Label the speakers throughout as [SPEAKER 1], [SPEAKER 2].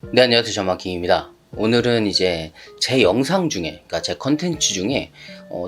[SPEAKER 1] 네, 안녕하세요. 전마킹입니다. 오늘은 이제 제 영상 중에, 그러니까 제 컨텐츠 중에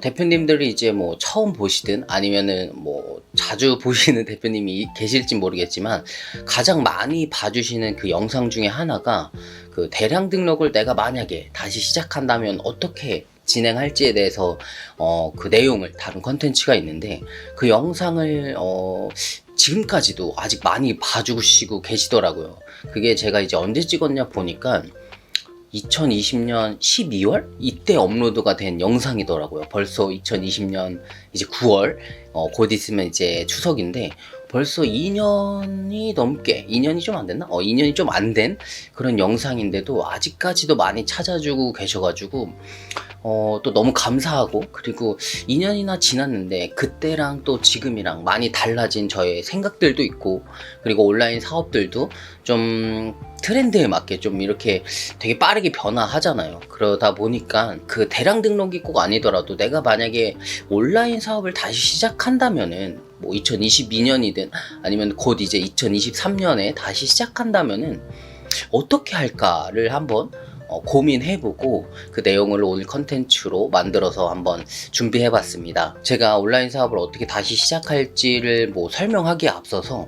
[SPEAKER 1] 대표님들이 이제 뭐 처음 보시든 아니면은 뭐 자주 보시는 대표님이 계실지 모르겠지만 가장 많이 봐주시는 그 영상 중에 하나가 그 대량 등록을 내가 만약에 다시 시작한다면 어떻게 진행할지에 대해서 그 내용을 다룬 컨텐츠가 있는데, 그 영상을 지금까지도 아직 많이 봐주시고 계시더라고요. 그게 제가 이제 언제 찍었냐 보니까 2020년 12월 이때 업로드가 된 영상이더라고요. 벌써 2020년 이제 9월, 곧 있으면 이제 추석인데 벌써 2년이 넘게, 2년이 좀 안 됐나? 2년이 좀 안 된 그런 영상인데도 아직까지도 많이 찾아주고 계셔가지고 또 너무 감사하고, 그리고 2년이나 지났는데 그때랑 또 지금이랑 많이 달라진 저의 생각들도 있고, 그리고 온라인 사업들도 좀 트렌드에 맞게 좀 이렇게 되게 빠르게 변화하잖아요. 그러다 보니까 그 대량 등록이 꼭 아니더라도 내가 만약에 온라인 사업을 다시 시작한다면은 뭐 2022년이든 아니면 곧 이제 2023년에 다시 시작한다면은 어떻게 할까를 한번 고민해보고 그 내용을 오늘 컨텐츠로 만들어서 한번 준비해봤습니다. 제가 온라인 사업을 어떻게 다시 시작할지를 뭐 설명하기에 앞서서,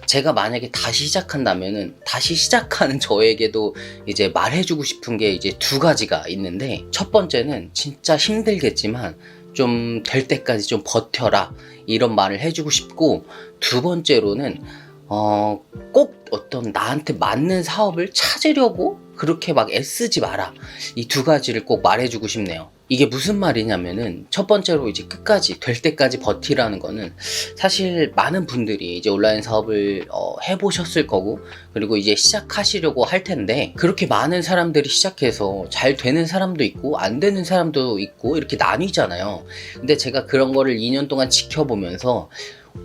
[SPEAKER 1] 제가 만약에 다시 시작한다면은 다시 시작하는 저에게도 이제 말해주고 싶은 게 이제 두 가지가 있는데, 첫 번째는 진짜 힘들겠지만 좀 될 때까지 좀 버텨라, 이런 말을 해주고 싶고, 두 번째로는 꼭 어떤 나한테 맞는 사업을 찾으려고 그렇게 막 애쓰지 마라, 이 두 가지를 꼭 말해주고 싶네요. 이게 무슨 말이냐면은, 첫 번째로 이제 끝까지 될 때까지 버티라는 거는, 사실 많은 분들이 이제 온라인 사업을 해보셨을 거고, 그리고 이제 시작하시려고 할 텐데, 그렇게 많은 사람들이 시작해서 잘 되는 사람도 있고 안 되는 사람도 있고 이렇게 나뉘잖아요. 근데 제가 그런 거를 2년 동안 지켜보면서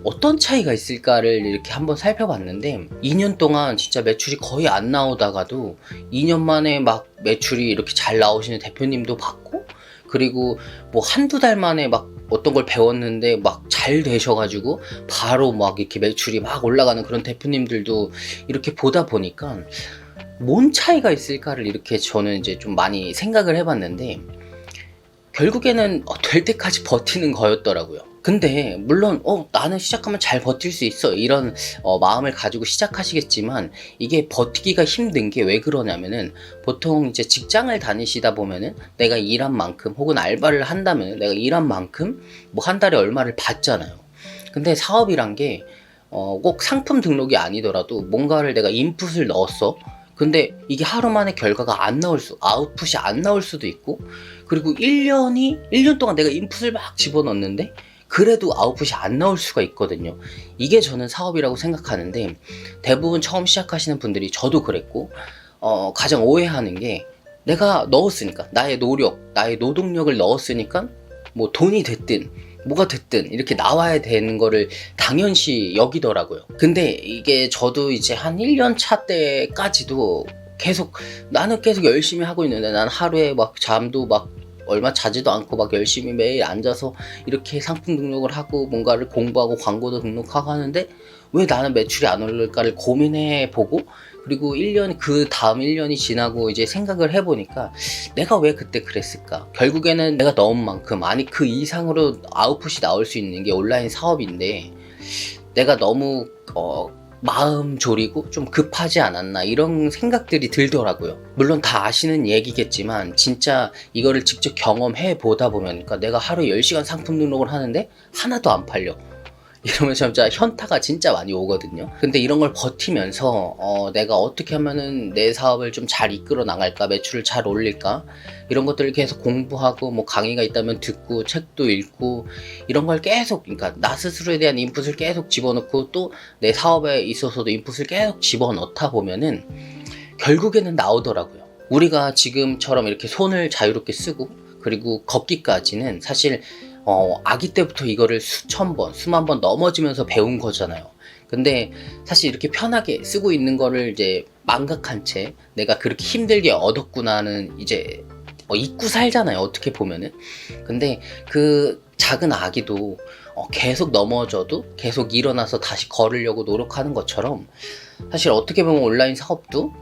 [SPEAKER 1] 어떤 차이가 있을까를 이렇게 한번 살펴봤는데, 2년 동안 진짜 매출이 거의 안 나오다가도 2년 만에 막 매출이 이렇게 잘 나오시는 대표님도 봤고, 그리고 뭐 한두 달 만에 막 어떤 걸 배웠는데 막 잘 되셔가지고 바로 막 이렇게 매출이 막 올라가는 그런 대표님들도 이렇게 보다 보니까 뭔 차이가 있을까를 이렇게 저는 이제 좀 많이 생각을 해봤는데, 결국에는 될 때까지 버티는 거였더라고요. 근데 물론 나는 시작하면 잘 버틸 수 있어, 이런 마음을 가지고 시작하시겠지만, 이게 버티기가 힘든 게 왜 그러냐면은, 보통 이제 직장을 다니시다 보면은 내가 일한 만큼, 혹은 알바를 한다면 내가 일한 만큼 뭐 한 달에 얼마를 받잖아요. 근데 사업이란 게 꼭 상품 등록이 아니더라도 뭔가를 내가 인풋을 넣었어. 근데 이게 하루 만에 결과가 안 나올 아웃풋이 안 나올 수도 있고, 그리고 1년 동안 내가 인풋을 막 집어넣는데 그래도 아웃풋이 안 나올 수가 있거든요. 이게 저는 사업이라고 생각하는데, 대부분 처음 시작하시는 분들이, 저도 그랬고, 가장 오해하는 게, 내가 넣었으니까, 나의 노력, 나의 노동력을 넣었으니까 뭐 돈이 됐든 뭐가 됐든 이렇게 나와야 되는 거를 당연시 여기더라고요. 근데 이게 저도 이제 한 1년 차 때까지도 나는 계속 열심히 하고 있는데, 난 하루에 막 잠도 막 얼마 자지도 않고 막 열심히 매일 앉아서 이렇게 상품 등록을 하고 뭔가를 공부하고 광고도 등록하고 하는데 왜 나는 매출이 안 오를까를 고민해 보고, 그리고 그 다음 1년이 지나고 이제 생각을 해보니까, 내가 왜 그때 그랬을까? 결국에는 내가 넣은 만큼, 아니 그 이상으로 아웃풋이 나올 수 있는 게 온라인 사업인데, 내가 너무 마음 졸이고 좀 급하지 않았나, 이런 생각들이 들더라고요. 물론 다 아시는 얘기겠지만 진짜 이거를 직접 경험해 보다 보면, 그러니까 내가 하루에 10시간 상품 등록을 하는데 하나도 안 팔려, 이러면 진짜 현타가 진짜 많이 오거든요. 근데 이런 걸 버티면서 내가 어떻게 하면은 내 사업을 좀 잘 이끌어 나갈까, 매출을 잘 올릴까, 이런 것들을 계속 공부하고, 뭐 강의가 있다면 듣고 책도 읽고, 이런 걸 계속, 그러니까 나 스스로에 대한 인풋을 계속 집어넣고, 또 내 사업에 있어서도 인풋을 계속 집어넣다 보면은 결국에는 나오더라고요. 우리가 지금처럼 이렇게 손을 자유롭게 쓰고, 그리고 걷기까지는 사실 아기 때부터 이거를 수천 번, 수만 번 넘어지면서 배운 거잖아요. 근데 사실 이렇게 편하게 쓰고 있는 거를 이제 망각한 채 내가 그렇게 힘들게 얻었구나는 이제 잊고 살잖아요, 어떻게 보면은. 근데 그 작은 아기도 계속 넘어져도 계속 일어나서 다시 걸으려고 노력하는 것처럼, 사실 어떻게 보면 온라인 사업도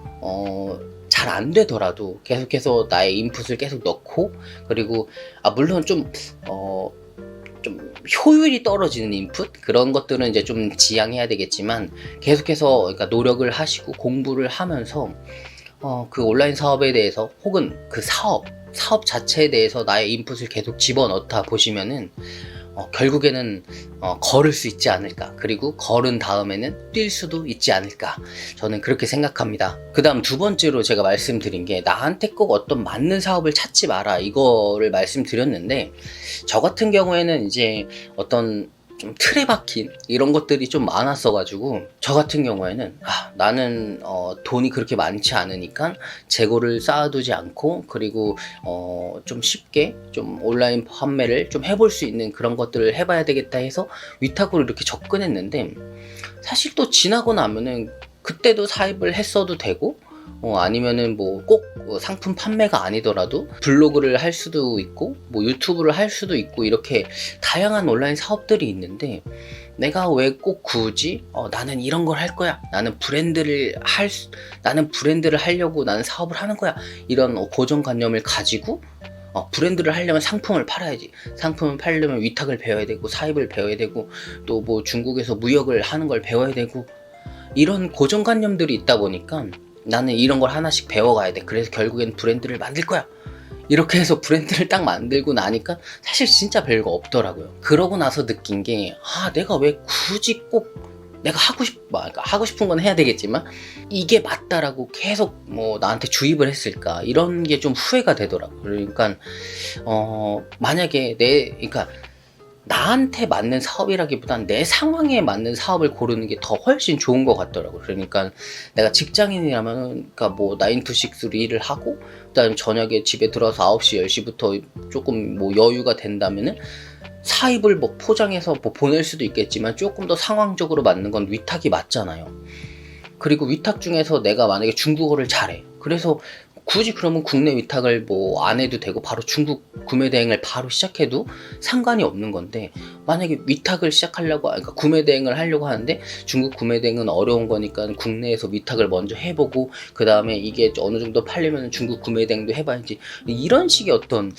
[SPEAKER 1] 잘 안 되더라도 계속해서 나의 인풋을 계속 넣고, 그리고 물론 좀 효율이 떨어지는 인풋 그런 것들은 이제 좀 지양해야 되겠지만, 계속해서 그러니까 노력을 하시고 공부를 하면서 그 온라인 사업에 대해서, 혹은 그 사업 자체에 대해서 나의 인풋을 계속 집어넣다 보시면은 결국에는 걸을 수 있지 않을까, 그리고 걸은 다음에는 뛸 수도 있지 않을까, 저는 그렇게 생각합니다. 그 다음 두 번째로 제가 말씀드린 게, 나한테 꼭 어떤 맞는 사업을 찾지 마라, 이거를 말씀드렸는데, 저 같은 경우에는 이제 어떤 좀 틀에 박힌 이런 것들이 좀 많았어가지고, 저 같은 경우에는 나는 돈이 그렇게 많지 않으니까 재고를 쌓아두지 않고, 그리고 좀 쉽게 좀 온라인 판매를 좀 해볼 수 있는 그런 것들을 해봐야 되겠다 해서 위탁으로 이렇게 접근했는데, 사실 또 지나고 나면은 그때도 사입을 했어도 되고, 아니면은 뭐 꼭 상품 판매가 아니더라도 블로그를 할 수도 있고, 뭐 유튜브를 할 수도 있고, 이렇게 다양한 온라인 사업들이 있는데, 내가 왜 꼭 굳이 나는 이런 걸 할 거야, 나는 브랜드를 하려고 나는 사업을 하는 거야, 이런 고정관념을 가지고 브랜드를 하려면 상품을 팔아야지, 상품을 팔려면 위탁을 배워야 되고, 사입을 배워야 되고, 또 뭐 중국에서 무역을 하는 걸 배워야 되고, 이런 고정관념들이 있다 보니까 나는 이런 걸 하나씩 배워가야 돼, 그래서 결국엔 브랜드를 만들 거야, 이렇게 해서 브랜드를 딱 만들고 나니까 사실 진짜 별거 없더라고요. 그러고 나서 느낀 게, 내가 왜 굳이 꼭 내가 하고 싶은 건 해야 되겠지만 이게 맞다라고 계속 뭐 나한테 주입을 했을까, 이런 게 좀 후회가 되더라고요. 그러니까 만약에 그러니까 나한테 맞는 사업이라기보단 내 상황에 맞는 사업을 고르는 게 더 훨씬 좋은 것 같더라고요. 그러니까 내가 직장인이라면, 그러니까 뭐 9to6로 일을 하고, 그다음 저녁에 집에 들어서 9시, 10시부터 조금 뭐 여유가 된다면은 사입을 뭐 포장해서 뭐 보낼 수도 있겠지만, 조금 더 상황적으로 맞는 건 위탁이 맞잖아요. 그리고 위탁 중에서 내가 만약에 중국어를 잘해, 그래서 굳이 그러면 국내 위탁을 뭐 안 해도 되고 바로 중국 구매 대행을 바로 시작해도 상관이 없는 건데, 만약에 위탁을 시작하려고, 그러니까 구매 대행을 하려고 하는데 중국 구매 대행은 어려운 거니까 국내에서 위탁을 먼저 해보고, 그 다음에 이게 어느 정도 팔리면 중국 구매 대행도 해봐야지, 이런 식의 어떤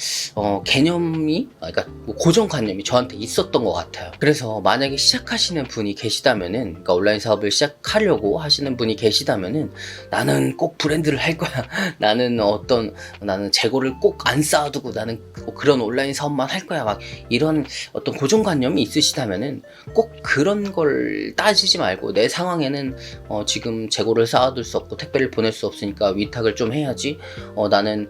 [SPEAKER 1] 개념이, 그러니까 뭐 고정관념이 저한테 있었던 것 같아요. 그래서 만약에 시작하시는 분이 계시다면은, 그러니까 온라인 사업을 시작하려고 하시는 분이 계시다면은, 나는 꼭 브랜드를 할 거야, 나는 재고를 꼭 안 쌓아두고 나는 그런 온라인 사업만 할 거야, 막 이런 어떤 고정관념이 있으시다면은 꼭 그런 걸 따지지 말고, 내 상황에는 지금 재고를 쌓아둘 수 없고 택배를 보낼 수 없으니까 위탁을 좀 해야지, 나는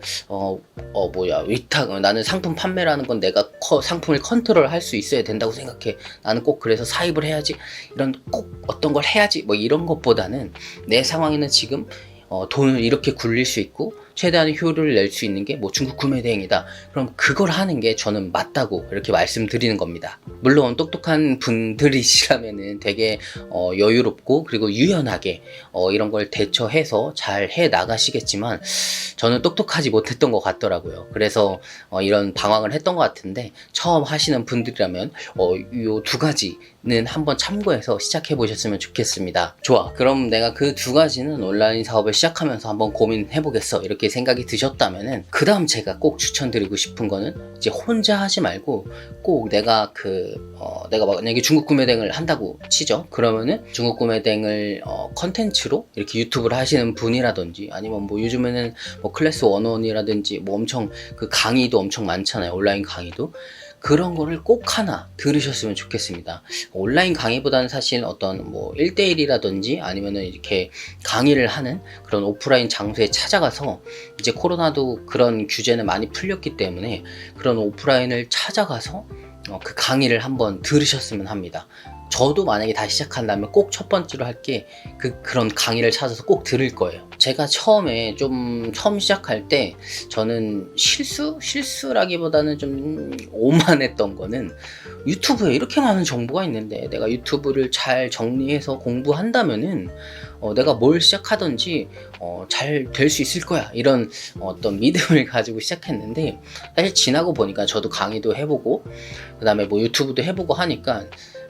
[SPEAKER 1] 나는 상품 판매라는 건 내가 상품을 컨트롤 할 수 있어야 된다고 생각해, 나는 꼭 그래서 사입을 해야지, 이런 꼭 어떤 걸 해야지, 뭐 이런 것보다는 내 상황에는 지금 돈을 이렇게 굴릴 수 있고 최대한의 효율을 낼 수 있는 게 뭐 중국 구매 대행이다, 그럼 그걸 하는 게 저는 맞다고 이렇게 말씀드리는 겁니다. 물론 똑똑한 분들이시라면은 되게 여유롭고 그리고 유연하게 이런 걸 대처해서 잘 해 나가시겠지만, 저는 똑똑하지 못했던 것 같더라고요. 그래서 이런 방황을 했던 것 같은데, 처음 하시는 분들이라면 요 두 가지는 한번 참고해서 시작해 보셨으면 좋겠습니다. 좋아, 그럼 내가 그 두 가지는 온라인 사업을 시작하면서 한번 고민해 보겠어, 이렇게 생각이 드셨다면은, 그 다음 제가 꼭 추천드리고 싶은 거는, 이제 혼자 하지 말고 꼭 내가 만약에 중국 구매 대행을 한다고 치죠. 그러면은 중국 구매 대행을 컨텐츠로 이렇게 유튜브를 하시는 분이라든지, 아니면 뭐 요즘에는 뭐 클래스 101이라든지 뭐 엄청 그 강의도 엄청 많잖아요, 온라인 강의도. 그런 거를 꼭 하나 들으셨으면 좋겠습니다. 온라인 강의보다는 사실 어떤 뭐 1대1이라든지 아니면은 이렇게 강의를 하는 그런 오프라인 장소에 찾아가서, 이제 코로나도 그런 규제는 많이 풀렸기 때문에 그런 오프라인을 찾아가서 그 강의를 한번 들으셨으면 합니다. 저도 만약에 다시 시작한다면 꼭 첫 번째로 할 게 그런 강의를 찾아서 꼭 들을 거예요. 제가 처음 시작할 때 저는 실수라기보다는 좀 오만했던 거는, 유튜브에 이렇게 많은 정보가 있는데 내가 유튜브를 잘 정리해서 공부한다면은 내가 뭘 시작하든지 잘 될 수 있을 거야, 이런 어떤 믿음을 가지고 시작했는데, 사실 지나고 보니까 저도 강의도 해보고 그 다음에 뭐 유튜브도 해보고 하니까,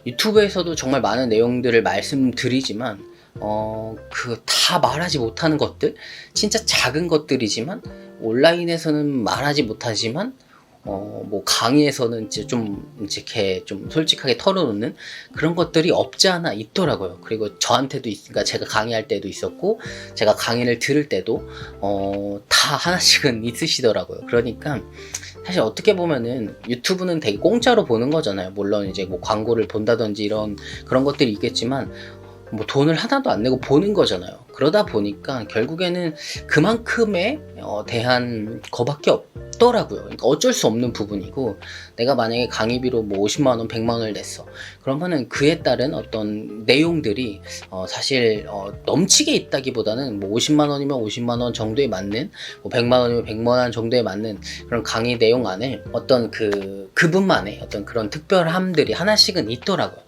[SPEAKER 1] 유튜브에서도 정말 많은 내용들을 말씀드리지만 그 다 말하지 못하는 것들, 진짜 작은 것들이지만 온라인에서는 말하지 못하지만 뭐 강의에서는 이제 좀 이렇게 좀 솔직하게 털어놓는 그런 것들이 없지 않아 있더라고요. 그리고 저한테도 있으니까 제가 강의할 때도 있었고 제가 강의를 들을 때도 다 하나씩은 있으시더라고요. 그러니까 사실 어떻게 보면은 유튜브는 되게 공짜로 보는 거잖아요. 물론 이제 뭐 광고를 본다든지 이런 그런 것들이 있겠지만 뭐 돈을 하나도 안 내고 보는 거잖아요. 그러다 보니까 결국에는 그만큼에 대한 거밖에 없더라고요. 그러니까 어쩔 수 없는 부분이고, 내가 만약에 강의비로 뭐 50만 원, 100만 원을 냈어. 그러면은 그에 따른 어떤 내용들이 사실 넘치게 있다기보다는 뭐 50만 원이면 50만 원 정도에 맞는, 뭐 100만 원이면 100만 원 정도에 맞는 그런 강의 내용 안에 어떤 그분만의 어떤 그런 특별함들이 하나씩은 있더라고요.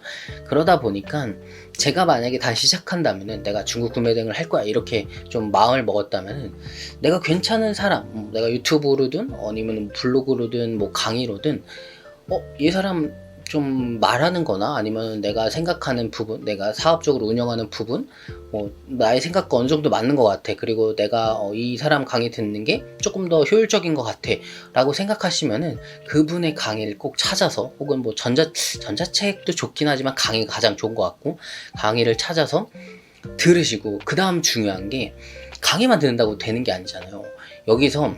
[SPEAKER 1] 그러다 보니까 제가 만약에 다시 시작한다면은, 내가 중국 구매 등을 할 거야 이렇게 좀 마음을 먹었다면은, 내가 괜찮은 사람, 내가 유튜브로든 아니면 블로그로든 뭐 강의로든 이 사람 좀 말하는 거나 아니면 내가 생각하는 부분, 내가 사업적으로 운영하는 부분, 뭐 나의 생각과 어느 정도 맞는 것 같아, 그리고 내가 이 사람 강의 듣는 게 조금 더 효율적인 것 같아 라고 생각하시면은 그분의 강의를 꼭 찾아서, 혹은 뭐 전자책도 좋긴 하지만 강의가 가장 좋은 것 같고, 강의를 찾아서 들으시고, 그 다음 중요한 게 강의만 듣는다고 되는 게 아니잖아요. 여기서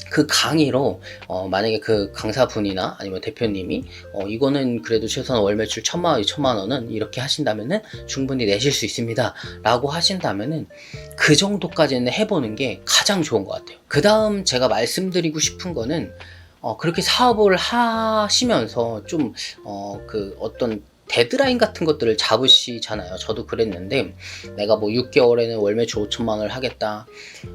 [SPEAKER 1] 그 강의로 만약에 그 강사분이나 아니면 대표님이 이거는 그래도 최소한 월 매출 1,000만 원, 2,000만 원은 이렇게 하신다면은 충분히 내실 수 있습니다 라고 하신다면은 그 정도까지는 해보는 게 가장 좋은 것 같아요. 그 다음 제가 말씀드리고 싶은 거는 그렇게 사업을 하시면서 좀 어떤 데드라인 같은 것들을 잡으시잖아요. 저도 그랬는데, 내가 뭐 6개월에는 월 매출 5천만 원을 하겠다,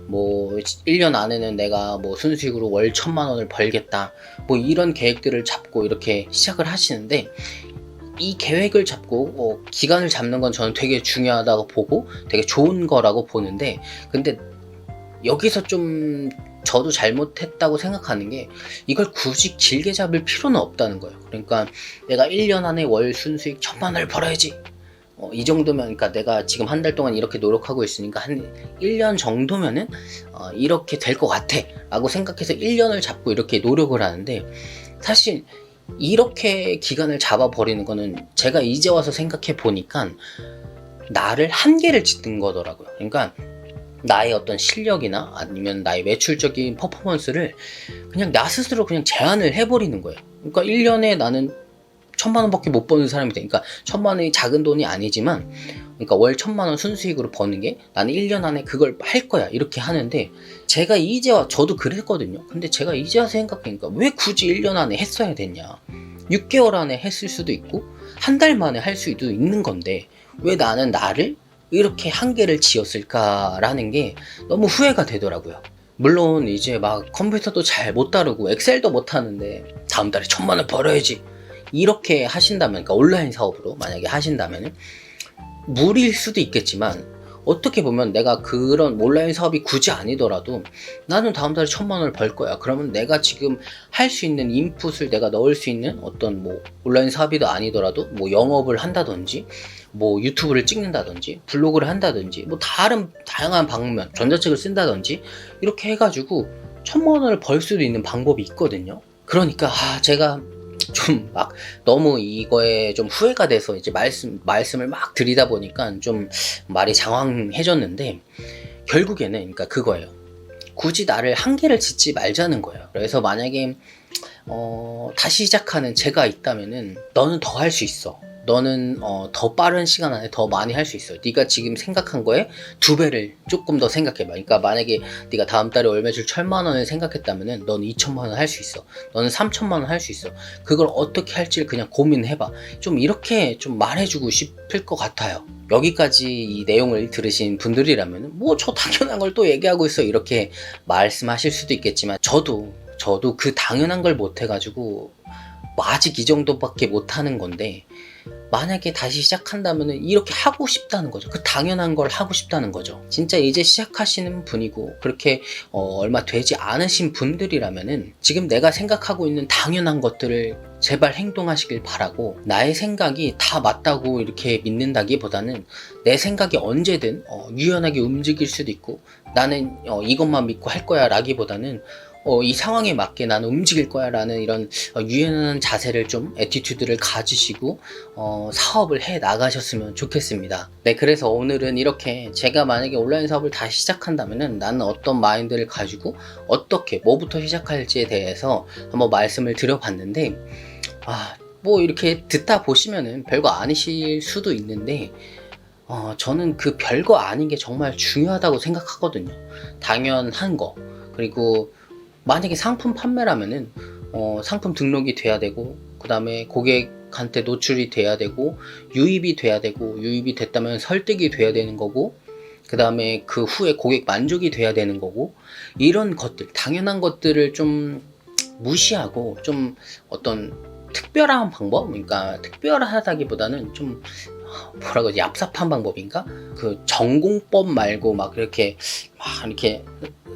[SPEAKER 1] 뭐 1년 안에는 내가 뭐 순수익으로 월 1,000만 원을 벌겠다, 뭐 이런 계획들을 잡고 이렇게 시작을 하시는데, 이 계획을 잡고 기간을 잡는 건 저는 되게 중요하다고 보고 되게 좋은 거라고 보는데, 근데 여기서 좀 저도 잘못했다고 생각하는 게, 이걸 굳이 길게 잡을 필요는 없다는 거예요. 그러니까 내가 1년 안에 월 순수익 1,000만 원을 벌어야지, 이 정도면, 그러니까 내가 지금 한 달 동안 이렇게 노력하고 있으니까 한 1년 정도면은 이렇게 될 것 같아 라고 생각해서 1년을 잡고 이렇게 노력을 하는데, 사실 이렇게 기간을 잡아버리는 거는 제가 이제 와서 생각해 보니까 나를 한계를 짓는 거더라고요. 그러니까 나의 어떤 실력이나 아니면 나의 매출적인 퍼포먼스를 그냥 나 스스로 그냥 제한을 해버리는 거예요. 그러니까 1년에 나는 1,000만 원밖에 못 버는 사람이 되니까, 1,000만 원이 작은 돈이 아니지만, 그러니까 월 1,000만 원 순수익으로 버는 게 나는 1년 안에 그걸 할 거야 이렇게 하는데, 제가 이제와, 저도 그랬거든요. 근데 제가 이제 와서 생각하니까 왜 굳이 1년 안에 했어야 됐냐, 6개월 안에 했을 수도 있고 한 달 만에 할 수도 있는 건데 왜 나는 나를 이렇게 한계를 지었을까라는 게 너무 후회가 되더라고요. 물론 이제 막 컴퓨터도 잘 못 다루고 엑셀도 못 하는데 다음 달에 1,000만 원 벌어야지 이렇게 하신다면, 그러니까 온라인 사업으로 만약에 하신다면 무리일 수도 있겠지만, 어떻게 보면 내가 그런 온라인 사업이 굳이 아니더라도 나는 다음 달에 1,000만 원을 벌 거야. 그러면 내가 지금 할 수 있는 인풋을 내가 넣을 수 있는 어떤 뭐 온라인 사업이 아니더라도 뭐 영업을 한다든지, 뭐 유튜브를 찍는다든지, 블로그를 한다든지, 뭐 다양한 방면, 전자책을 쓴다든지 이렇게 해가지고 1,000만 원을 벌 수도 있는 방법이 있거든요. 그러니까 제가 좀 막 너무 이거에 좀 후회가 돼서 이제 말씀을 막 드리다 보니까 좀 말이 장황해졌는데, 결국에는 그러니까 그거예요. 굳이 나를 한계를 짓지 말자는 거예요. 그래서 만약에 다시 시작하는 제가 있다면은, 너는 더 할 수 있어. 너는 더 빠른 시간 안에 더 많이 할 수 있어. 네가 지금 생각한 거에 2배를 조금 더 생각해봐. 그러니까 만약에 네가 다음 달에 월 매출 1,000만 원을 생각했다면은 너는 2,000만 원 할 수 있어. 너는 3,000만 원 할 수 있어. 그걸 어떻게 할지를 그냥 고민해봐. 좀 이렇게 좀 말해주고 싶을 것 같아요. 여기까지 이 내용을 들으신 분들이라면 뭐 저 당연한 걸 또 얘기하고 있어 이렇게 말씀하실 수도 있겠지만, 저도 그 당연한 걸 못해가지고 뭐 아직 이 정도밖에 못하는 건데, 만약에 다시 시작한다면은 이렇게 하고 싶다는 거죠. 그 당연한 걸 하고 싶다는 거죠. 진짜 이제 시작하시는 분이고 그렇게 얼마 되지 않으신 분들이라면은 지금 내가 생각하고 있는 당연한 것들을 제발 행동하시길 바라고, 나의 생각이 다 맞다고 이렇게 믿는다기보다는 내 생각이 언제든 유연하게 움직일 수도 있고 나는 이것만 믿고 할 거야 라기보다는 이 상황에 맞게 나는 움직일 거야 라는 이런 유연한 자세를 좀 애티튜드를 가지시고 사업을 해 나가셨으면 좋겠습니다. 네, 그래서 오늘은 이렇게 제가 만약에 온라인 사업을 다시 시작한다면은 나는 어떤 마인드를 가지고 어떻게 뭐부터 시작할지에 대해서 한번 말씀을 드려봤는데, 뭐 이렇게 듣다 보시면은 별거 아니실 수도 있는데 저는 그 별거 아닌 게 정말 중요하다고 생각하거든요. 당연한 거. 그리고 만약에 상품 판매라면은 상품 등록이 돼야 되고, 그 다음에 고객한테 노출이 돼야 되고, 유입이 돼야 되고, 유입이 됐다면 설득이 돼야 되는 거고, 그 다음에 그 후에 고객 만족이 돼야 되는 거고, 이런 것들, 당연한 것들을 좀 무시하고 좀 어떤 특별한 방법? 그러니까 특별하다기보다는 좀 뭐라고 하지? 얍삽한 방법인가? 그 전공법 말고 막 이렇게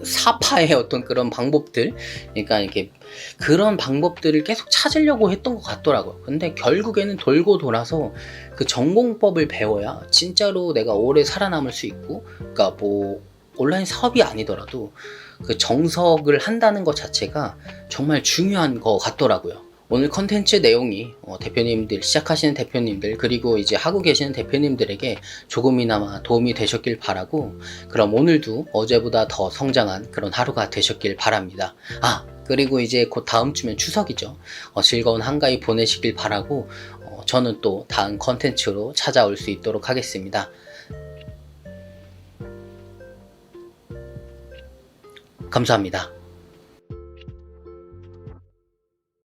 [SPEAKER 1] 사파의 어떤 그런 방법들, 그러니까 이렇게 그런 방법들을 계속 찾으려고 했던 것 같더라고요. 근데 결국에는 돌고 돌아서 그 전공법을 배워야 진짜로 내가 오래 살아남을 수 있고, 그러니까 뭐 온라인 사업이 아니더라도 그 정석을 한다는 것 자체가 정말 중요한 것 같더라고요. 오늘 컨텐츠 내용이 대표님들, 시작하시는 대표님들, 그리고 이제 하고 계시는 대표님들에게 조금이나마 도움이 되셨길 바라고, 그럼 오늘도 어제보다 더 성장한 그런 하루가 되셨길 바랍니다. 그리고 이제 곧 다음 주면 추석이죠. 즐거운 한가위 보내시길 바라고, 저는 또 다음 컨텐츠로 찾아올 수 있도록 하겠습니다. 감사합니다.